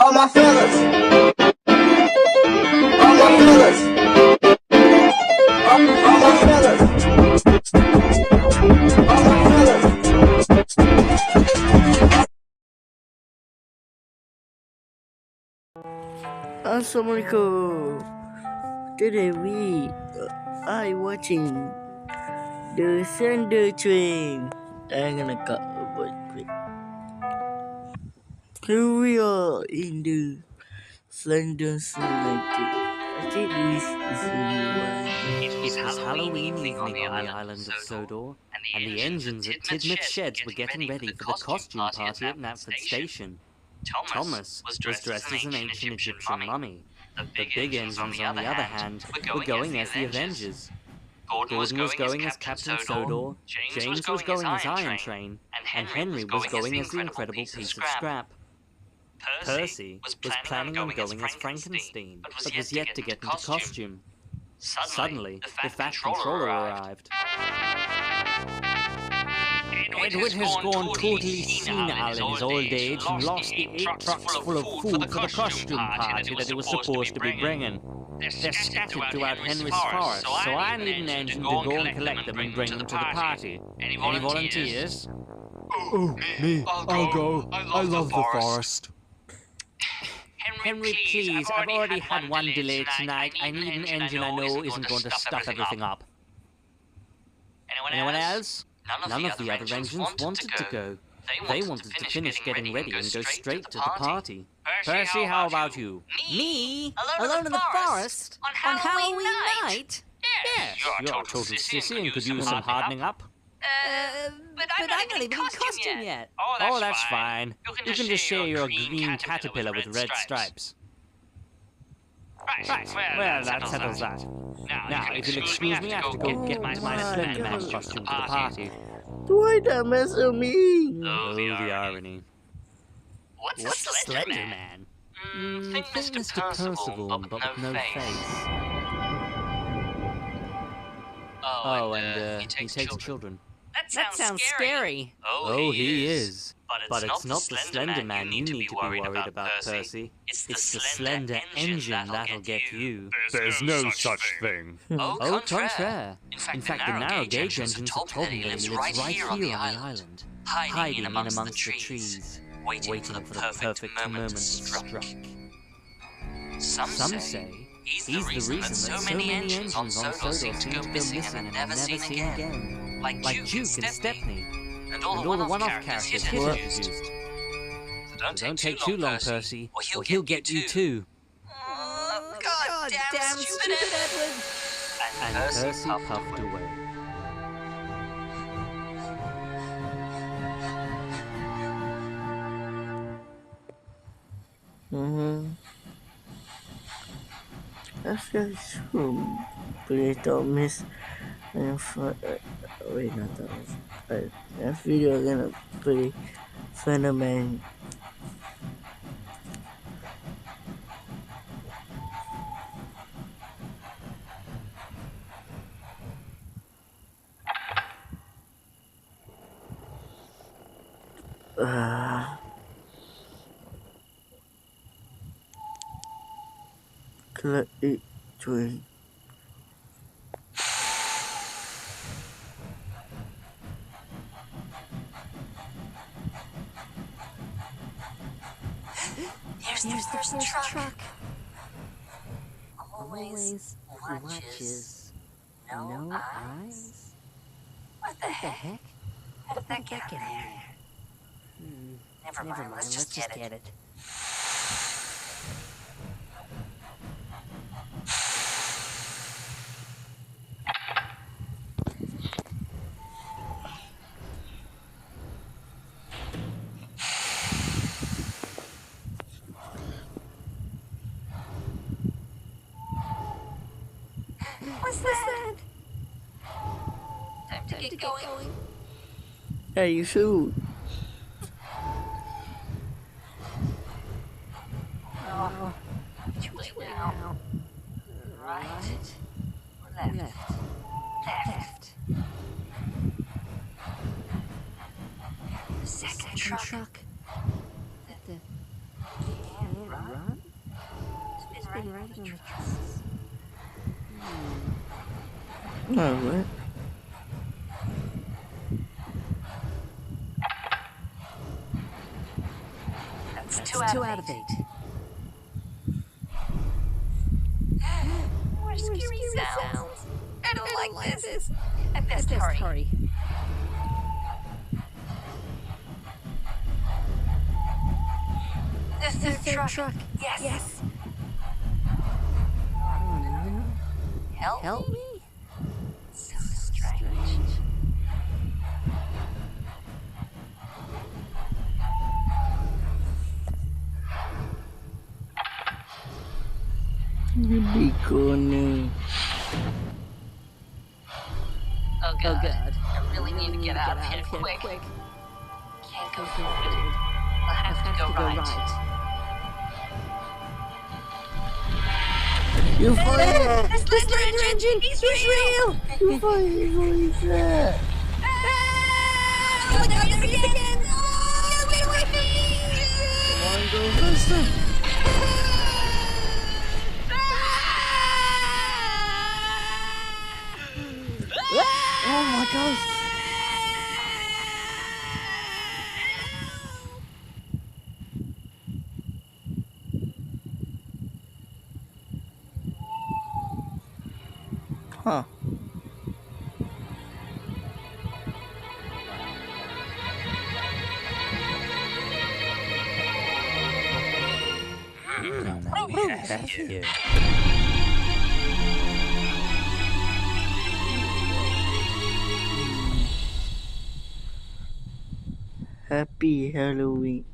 all my fellas, all my fellas, all my fellas, all my fellas. Assalamualaikum. Today we are watching the slender train. I'm gonna cut over quick. Here we are in the slender train. I think this is the new one. It was Halloween evening on the island of Sodor, and the engines at Tidmouth Sheds were getting ready for the costume party at Knapford Station. Thomas was dressed as an ancient Egyptian mummy. The big engines, on the other hand, were going as the Avengers. Gordon was going as Captain Sodor, James was going as Iron Train, and Henry was going as the incredible piece of scrap. Percy was planning on going as Frankenstein, but was yet to get into costume. Suddenly, the Fat Controller arrived. Edward has gone totally senile in his old age and lost the 8 trucks full of food for the costume party that he was supposed to be bringing. They're scattered throughout Henry's forest, so I need an engine to go and collect them and bring them to the party. Any volunteers? Oh, me. I'll go. I love the forest. Henry, please, I've already had one delay tonight. I need an engine I know isn't going to stuff everything up. Anyone else? None of the other engines wanted to go. They wanted to finish getting ready and go straight to the party. Percy, how about you? Me? Alone in the forest? On Halloween night? Yes, you're a total sissy and could use some hardening up. But I'm not even in costume yet. Oh, that's fine. You can just share your green caterpillar with red stripes. Right, well, that settles that. Now, if you'll excuse me, I have to go get my Slender Man costume for the party. Why that mess with me? Oh, the irony. What's a Slender Man? Think Mr. Percival, but with no face. Oh, and he takes children. That sounds scary. Oh, he is. But it's not the Slender Man you need to be worried about, Percy. It's the Slender Engine that'll get you. There's no such thing. Au contraire. In fact, the narrow gauge engines have told me that he lives right here on the island, hiding in amongst the trees, waiting for the perfect moment to strike. Some say he's the reason that so many engines on Sodor seem to go missing and never seen again, like Duke and Stepney, and all the one-off characters he's introduced. So don't take too long, Percy, or he'll get you too. God damn stupid Edward! And Percy puffed away. That's just true. Please don't miss. Wait, not that. That video gonna play Slender Man. Collect it, train. There's the first truck. Always watches. No eyes? What the heck? How did that get in there? Never mind, let's just get it. What's that? Time to get going. Hey, you shoot. Oh, which way now? Right. Or left? Left. The second truck. Yeah, right. hiding on the trusses. No, what? That's 2 out of 8. More scary sounds. I don't like this. I best Just hurry. hurry. This is Their a truck. Yes. Oh no. Help me. me. So strange. Hindi ko na. Oh Oh god. god. I really need to get out of here quick. Can't go forward. I'll have to go right. You're fine! The slender engine! He's real! You're fine! What is that? Oh my god, there he is again! Oh, get away from me! Come on, go faster! Oh my gosh! Huh. Yeah. Happy Halloween.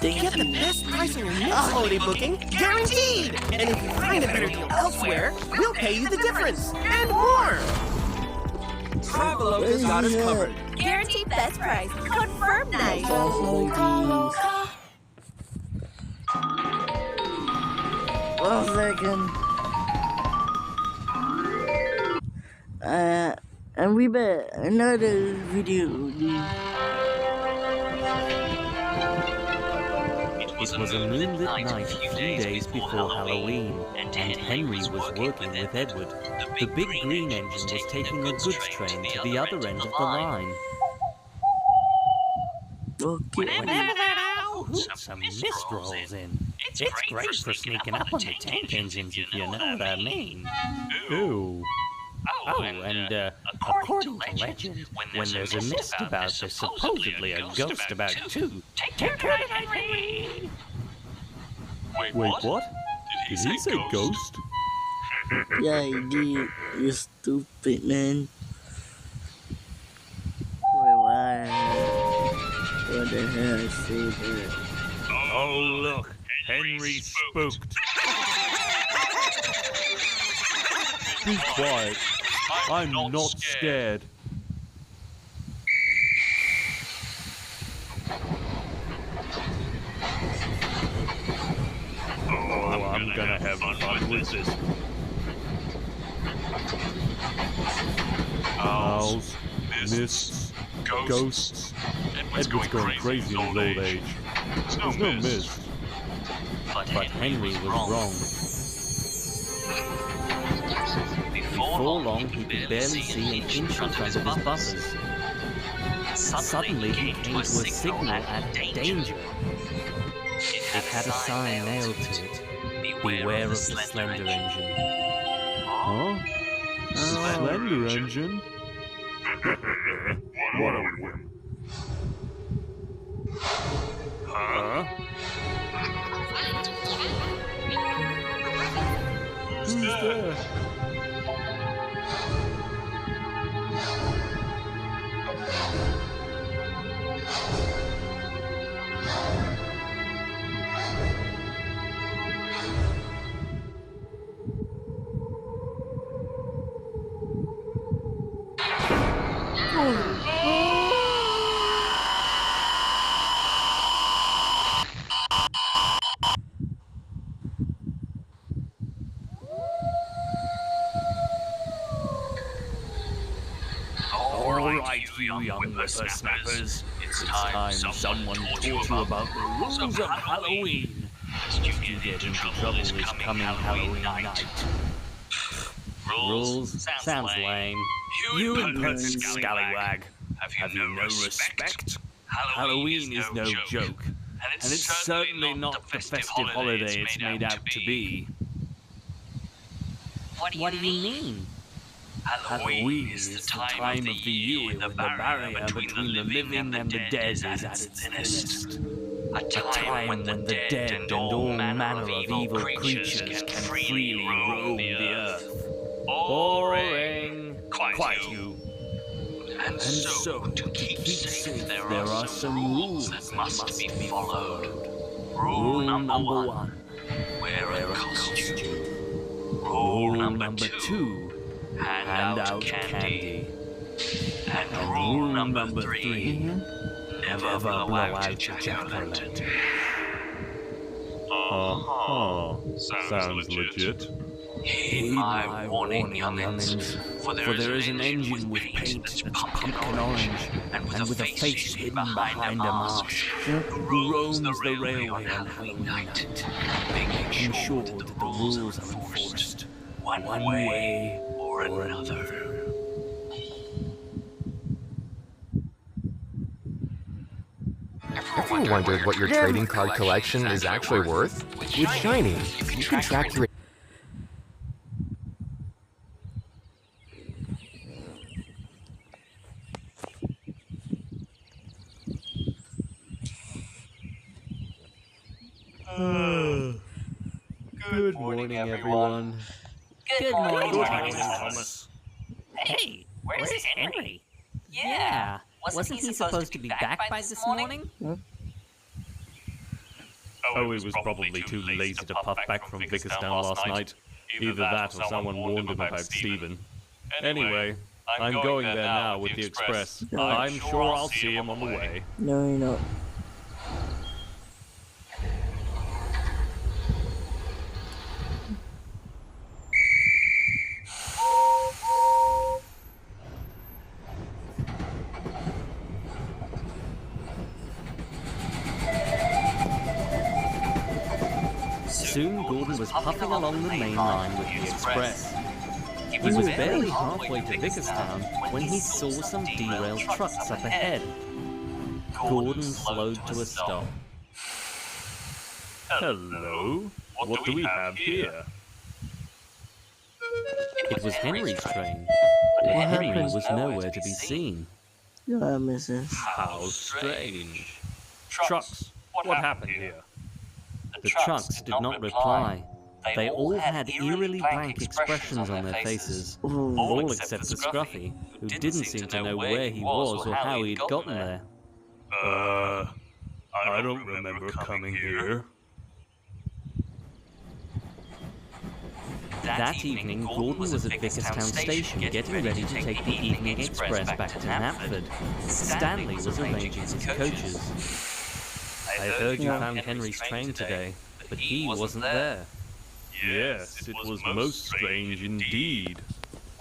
Get the best price on your next holiday booking, guaranteed! And if you find a better deal elsewhere, we'll pay you the difference and more! Traveloka's got us covered. Guaranteed best price. Confirmed nice. Loca. 1 second. And we bet another video. It was a moonlit night a few days before Halloween, and Henry was working with Edward. The big green engine was taking a goods train to the other end of the line. Okay. Whenever that owl hoots, a mist rolls in. It's great for sneaking up on the tank engines, if you know what I mean. Ooh. Oh, and according to legend, when there's a mist about, there's supposedly a ghost about too. Take care of it, Henry! Wait, what? Did he say ghost? Yeah, he did. You stupid man. Wait, why? What the hell I said that? Oh, look. Henry spooked. Be quiet. I'm not scared. Oh, I'm gonna have fun with this. Owls, mists, ghosts. Edward's going crazy in his old age. There's no mist. But Henry was wrong. Before long, he could barely see an inch in front of his bumpers. Suddenly, he came to a signal at danger. It had a sign nailed to it. Beware of the slender engine. Huh? Slender engine? What a whim. Huh? Who's there? whippersnappers. It's time someone taught you about the rules of Halloween. Lest you get into trouble this coming Halloween night. Rules? Sounds lame. You impertinent scallywag. Have you no respect? Halloween is no joke. And it's certainly not the festive holiday it's made out to be. What do you mean? Halloween is the time of the year when the barrier between the living and the dead is at its thinnest. A time when the dead and all manner of evil creatures can freely roam the earth. Boring. Quiet you. And so, to keep safe, there are some rules that must be followed. Rule number 1, wear a costume. Rule number 2, hand out candy. And rule number 3, never blow out your jack-o'-lantern. Sounds legit. Heed my warning, youngins, for there is an engine with paint that's pumpkin orange, and with a face hidden behind a mask, who roams the railway on Halloween night, making sure that the rules are enforced, one way or another. Ever wondered what your trading card collection is actually worth? With Shiny, you can track your Good morning, everyone. Good morning, Thomas. Hey, where's Henry? Yeah. Wasn't he supposed to be back by this morning? Oh, he was probably too lazy to puff back from Vickerstown last night. Either that or someone warned him about Stephen. Anyway, I'm going there now with the express. I'm sure I'll see him on the way. No, you're not. Soon Gordon was puffing along the main line with the express. He was barely halfway to Vickerstown when he saw some derailed trucks up ahead. Gordon slowed to a stop. Hello? What do we have here? It was Henry's train, but Henry was nowhere to be seen. Yeah, missus. How strange. Trucks, what happened here? The trucks did not reply. They all had eerily blank expressions on their faces, all except the Scruffy, who didn't seem to know where he was or how he'd gotten there. I don't remember coming here. That evening, Gordon was at Vickerstown Station getting ready to take the evening express back to Knapford. Stanley was arranging his coaches. I heard you found Henry's train today, but he wasn't there. Yes, it was most strange indeed.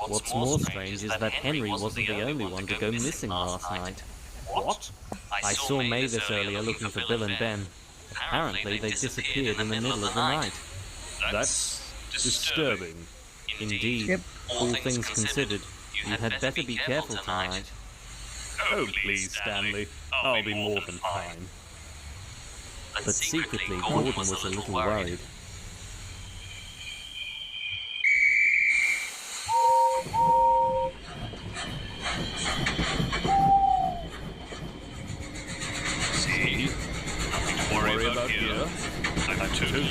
What's more strange is that Henry wasn't the only one to go missing last night. What? I saw Mavis earlier looking for Bill and Ben. Apparently, they disappeared in the middle of the night. That's disturbing. Indeed, all things considered, you had better be careful tonight. Oh, please, Stanley. I'll be more than fine. But secretly, Gordon was a little worried. See? Nothing to worry about here. I'm totally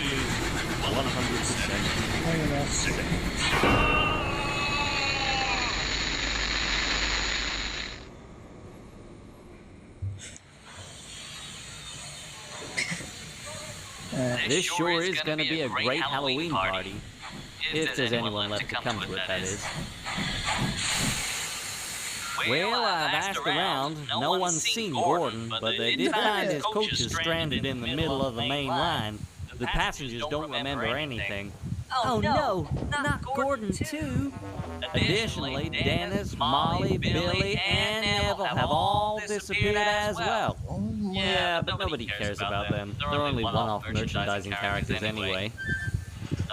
100% safe. This sure is going to be a great Halloween party. If there's anyone left to come to it, that is. Well, I've asked around. No one's seen Gordon, but they did find his coaches stranded in the middle of the main line. The passengers don't remember anything. Oh no, not Gordon too. Additionally, Dennis, Molly, Billy, and Neville have all disappeared as well. Oh my. Yeah, but nobody cares about them. They're only one-off merchandising characters anyway.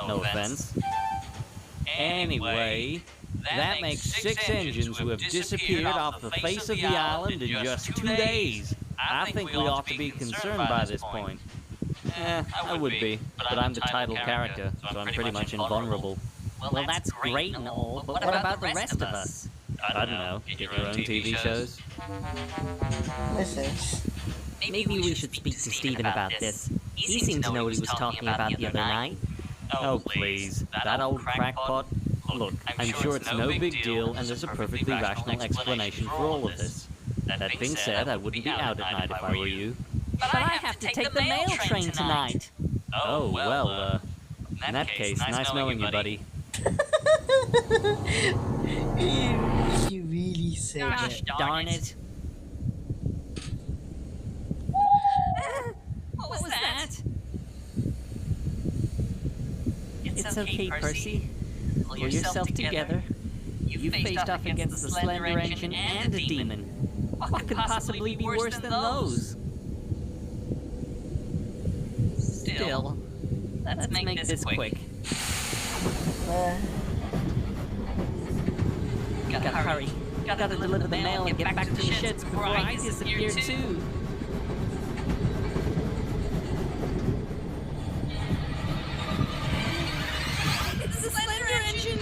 No offense. Anyway, that makes 6 engines who have disappeared off the face of the island in just 2 days. I think we ought to be concerned by this point. I would be, but I'm the title character, so I'm pretty much invulnerable. Well, that's great and all, but what about the rest of us? I don't know, get your own TV shows? Listen. Maybe we should speak to Steven about this. He seemed to know what he was talking about the other night. Oh, please. That old crackpot? Look, I'm sure it's no big deal, and there's a perfectly rational explanation for all of this. That being said, I wouldn't be out at night if I were you. But I have to take the mail train tonight. Oh, well, in that case, nice knowing you, buddy. You really said Gosh that. darn it. What was that? It's okay, Percy. Pull yourself together. You faced off against the slender engine and a demon. What could possibly be worse than those? Still, let's make this quick. Gotta hurry. Gotta deliver the mail and get back to the sheds before I disappear too. It's the slender engine!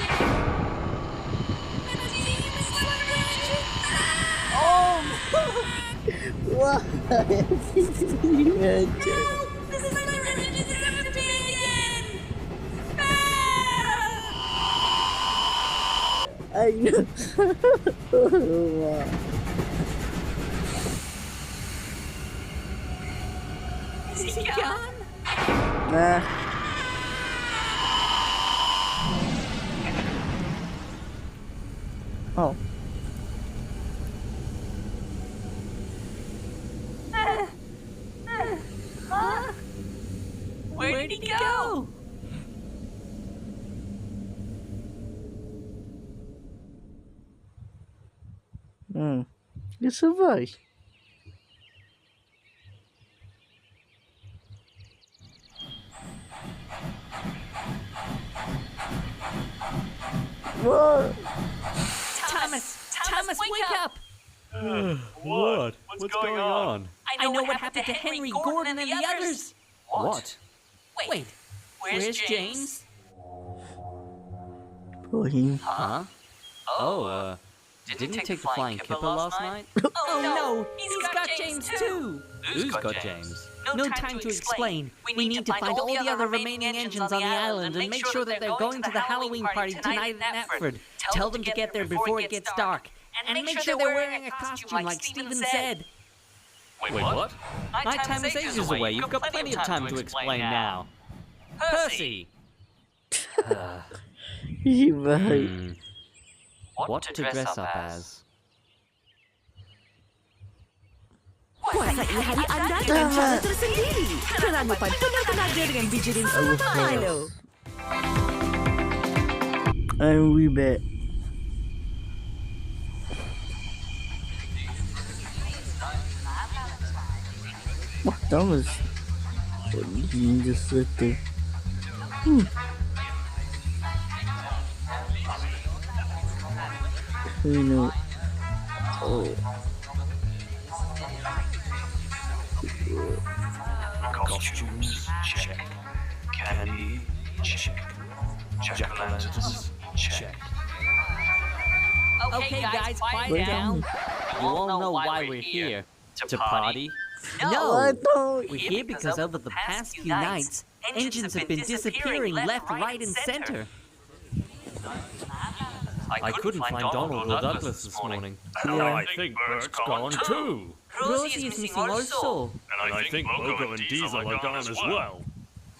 Why? You had to. This is slender engine is happening again! I know. Is he gone? Nah. Oh. Where'd he go? You survived. What? Thomas, wake up! What? What's going on? I know what happened to Henry, Gordon, and the others. What? Wait, where's James? Poor him. Huh? Oh, didn't he take the flying kipper last night? Oh no, he's got James too! Who's got James? No time to explain. We need to find all the other remaining engines on the island and make sure that they're going to the Halloween party tonight at Netford. Tell them to get there before it gets dark. And make sure they're wearing a costume like Steven said. Wait, what? Nighttime is ages away. You've got plenty of time to explain now. Percy! You're right. What to dress up as? Kuasa ihari anda dengan cara tersendiri. Jangan lupa tenang-tenang dengan bijirin Milo. And we back. Wah, Thomas. Ini sesuatu. You know. Oh. Costumes, check. Candy, check. Jack-o'-lanterns, check. Okay, guys, quiet down. You all know why we're here. To party? I don't. We're here because over the past few nights, engines have been disappearing left, right, and center. I couldn't find Donald or Douglas this morning. And I think Bert's gone too. Rosie is missing also. And I think Mogo and Diesel are gone as well.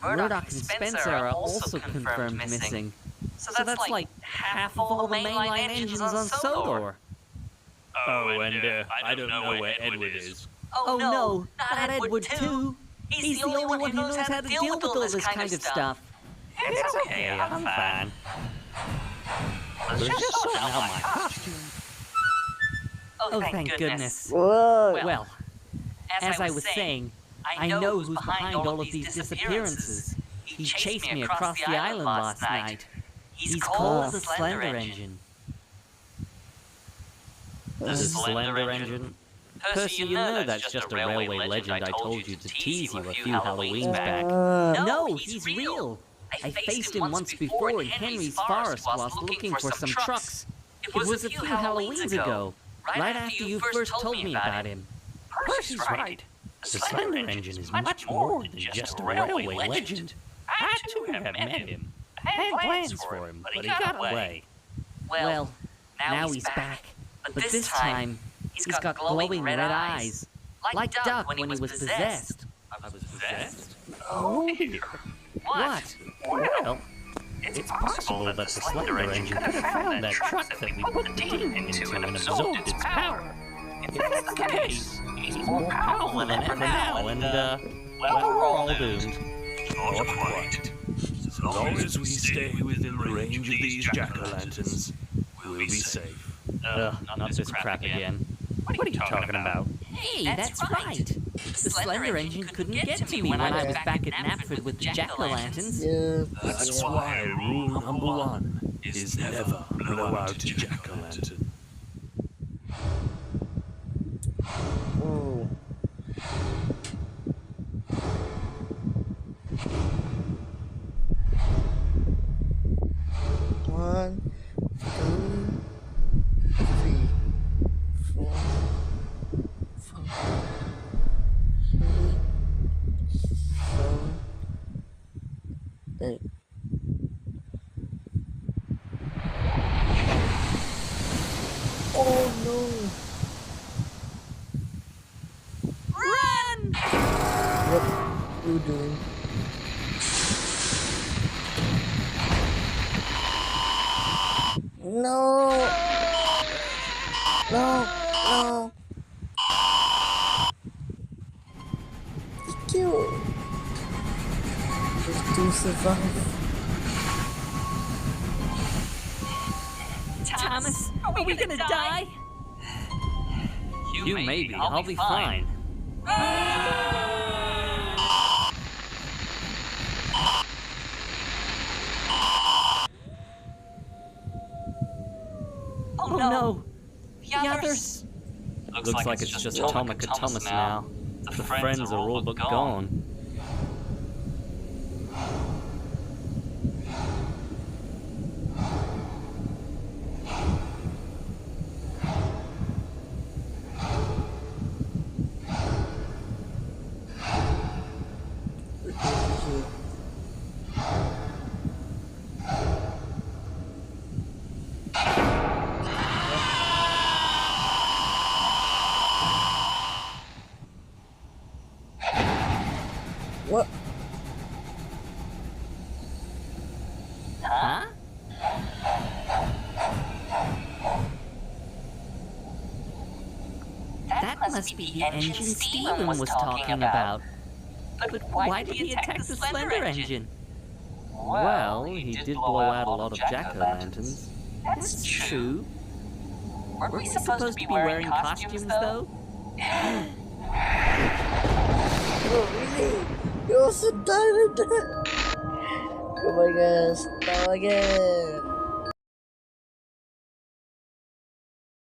Murdoch and Spencer are also confirmed missing. So that's like half of all the mainline engines on Sodor. Oh, and I don't know where Edward is. Oh no, not Edward too. He's the only one who knows how to deal with all this kind of stuff. It's okay, I'm fine. Let's just sort out my costume. Oh, thank goodness. What? Well, as I was saying, I know who's behind all of these disappearances. He chased me across the island last night. He's called the Slender Engine. The slender engine? Percy, you know that's just a railway legend I told you to tease you a few Halloweens back. No, he's real. I faced him once before in Henry's Forest whilst looking for some trucks. It was a few Halloweens ago, right after you first told me about him. Percy's right. The slender engine is much more than just a railway legend. I too have met him. I had plans for him, but he got away. Well, now he's back. But this time, he's got glowing red eyes, like Duck when he was possessed. I was possessed? Oh, Here. What? Well, it's possible that the slender engine could have found that truck that we put the demon into and absorbed its power. If that's the case, he's more powerful than ever now, and, well, we're all doomed. Not quite. As long as we stay within the range of these jack-o'-lanterns, we'll be safe. Not this crap again. What are you talking about? Hey, that's right. The Slender Engine couldn't get to me when I was back at Knapford with the jack-o'-lanterns. yeah. That's why rule number 1 is never blow out a jack-o'-lantern. Whoa. One, two, three, 4, 5, 6, 7, 8. Oh no! Run! What are you doing? No! No! No! Kill! Just to survive. Thomas, are we gonna die? You maybe, I'll be fine. Oh no! The others! Looks like it's just Atomic and Thomas now. The friends are all but gone. What? Huh? That must be the engine Stephen was talking about. But why did he attack the Slender Engine? Well, he did blow out a lot of jack-o'-lanterns. That's true. Weren't we supposed to be wearing costumes, though? Oh, really? You also died in that? Oh my gosh, no again.